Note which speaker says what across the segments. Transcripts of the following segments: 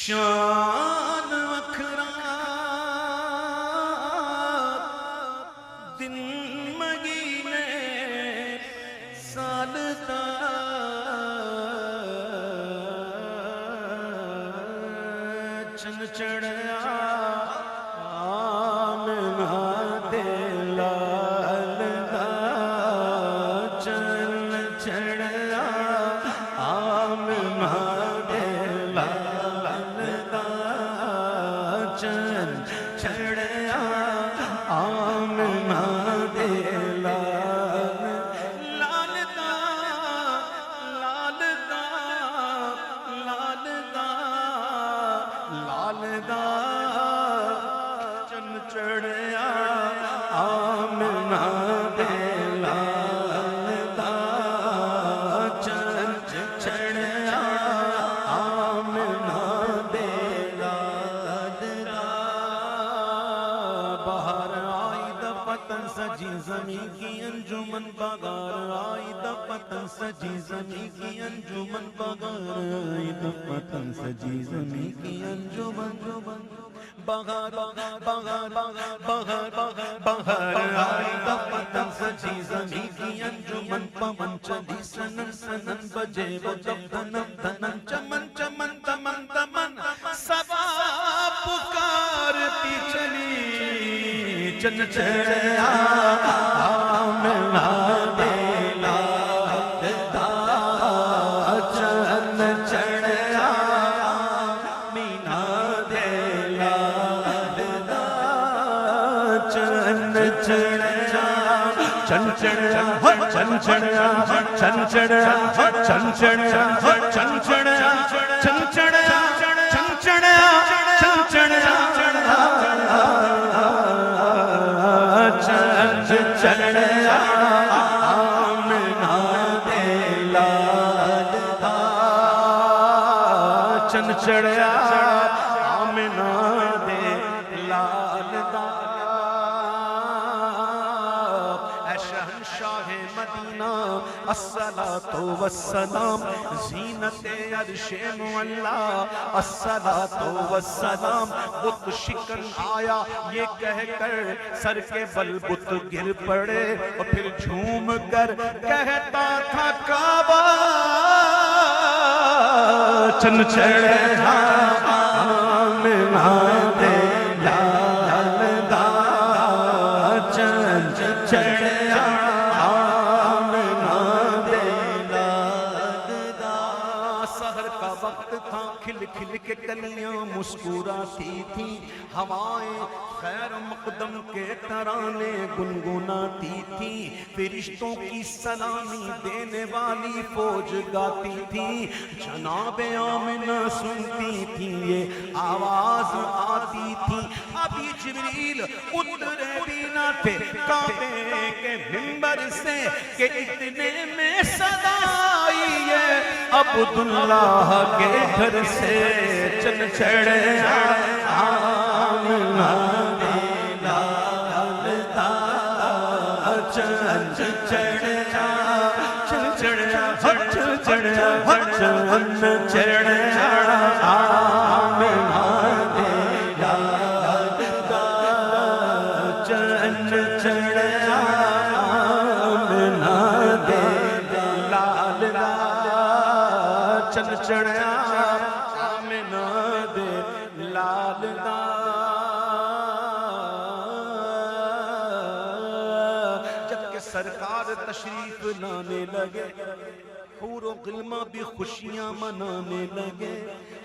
Speaker 1: شان وکھرا دن مگینے سال دا چن چڑھیا آمنہ دے لال دا چن چڑھیا آمنہ دے لال دا چن چڑھیا آمنہ دے لال دا لال دا لال دا لال دا چن چڑھیا آمنہ دے لال دا چن چڑھیا آمنہ دے لال دا باہر آئی دا پتن سجی زمین کی انجمن بغار آئی دا پتن سجی زمین کی انجمن بغار آئی دا پتن سجی زمین کی انجمن بغار بغار بغار بغار آئی دا پتن سجی زمین کی انجمن پمن چلی سنن سنن بجے وہ جب دھنم دھنم چمن چمن تمن تمن سبا پکارتی چلی چن چڑھیا آمنہ دے لال دا چن چڑھیا آمنہ دے لال دا چن چڑھیا چن چڑھیا چن چڑھیا چن چڑھیا چن چڑھیا چن چڑھیا چن چڑھیا چن چڑھیا چن چڑھیا چن چڑھیا آمنہ دے لال دا چن چڑھیا آمنہ دے لال دا اے شہنشاہ مدینہ الصلاة والسلام زینت عرش معلا الصلاة والسلام بت شکن آیا یہ کہہ کر سر کے بل بت گر پڑے اور پھر جھوم کر کہتا تھا کعبہ چن چڑھیا آمنہ دے لال دا چن چڑھیا کھل کھل کے کلیاں مسکراتی تھی ہوائیں خیر مقدم کے ترانے گنگناتی تھی فرشتوں کی سلامی دینے والی فوج گاتی تھی جناب آمنہ سنتی تھی یہ آواز آتی تھی ابھی جبریل اترے بھی نہ تھے کعبے کے منبر سے کہ اتنے میں صدا آئی ہے عبداللہ کے گھر سے چن چڑھیا آمنہ دے لال دا چن چڑھیا چن چڑھیا چن چڑھیا چن چڑھیا آمنہ دے لال دا چن چڑھیا آمنہ دے لال دا چن چڑھیا آمنہ دے لال دا جب کہ سرکار تشریف لانے لگے حور و غلمہ بھی خوشیاں منانے لگے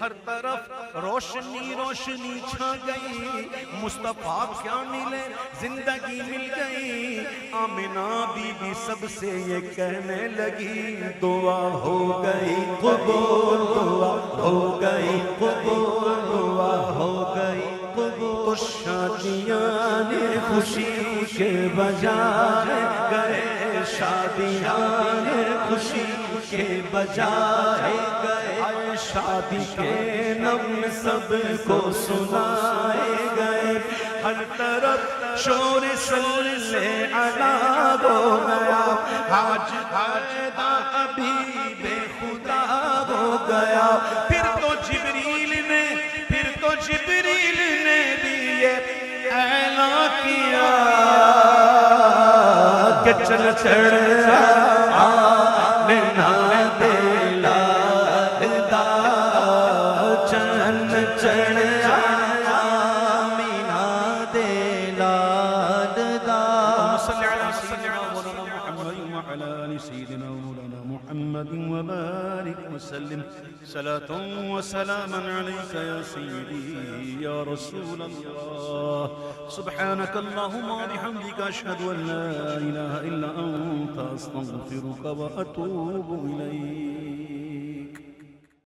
Speaker 1: ہر طرف روشنی روشنی چھا گئی مصطفیٰ کیا ملے زندگی مل گئی آمنہ بی بی سب سے یہ کہنے لگی دعا ہو گئی قبول دعا ہو گئی قبول دعا ہو گئی قبول تو شادیاں نے خوشی کے بجائے گئے شادیاں نے خوشی کے بجائے گئے شادی کے نغم سب کو سنائے گئے ہر طرف شور صلی علیہ ہو گیا حاج حاجدہ حبیب خدا ہو گیا پھر تو جبریل نے کہ چل چڑھا آمینہ دے لالا چل چڑھا
Speaker 2: آمینہ دے لالا
Speaker 1: صلی علی سیدنا مولانا محمد وعلى آل سيدنا مولانا محمد وبارك وسلم صلاة وسلاما عليك يا سيدي يا رسول الله سبحانك اللهم وبحمدك أشهد أن لا إله إلا أنت أستغفرك وأتوب إليك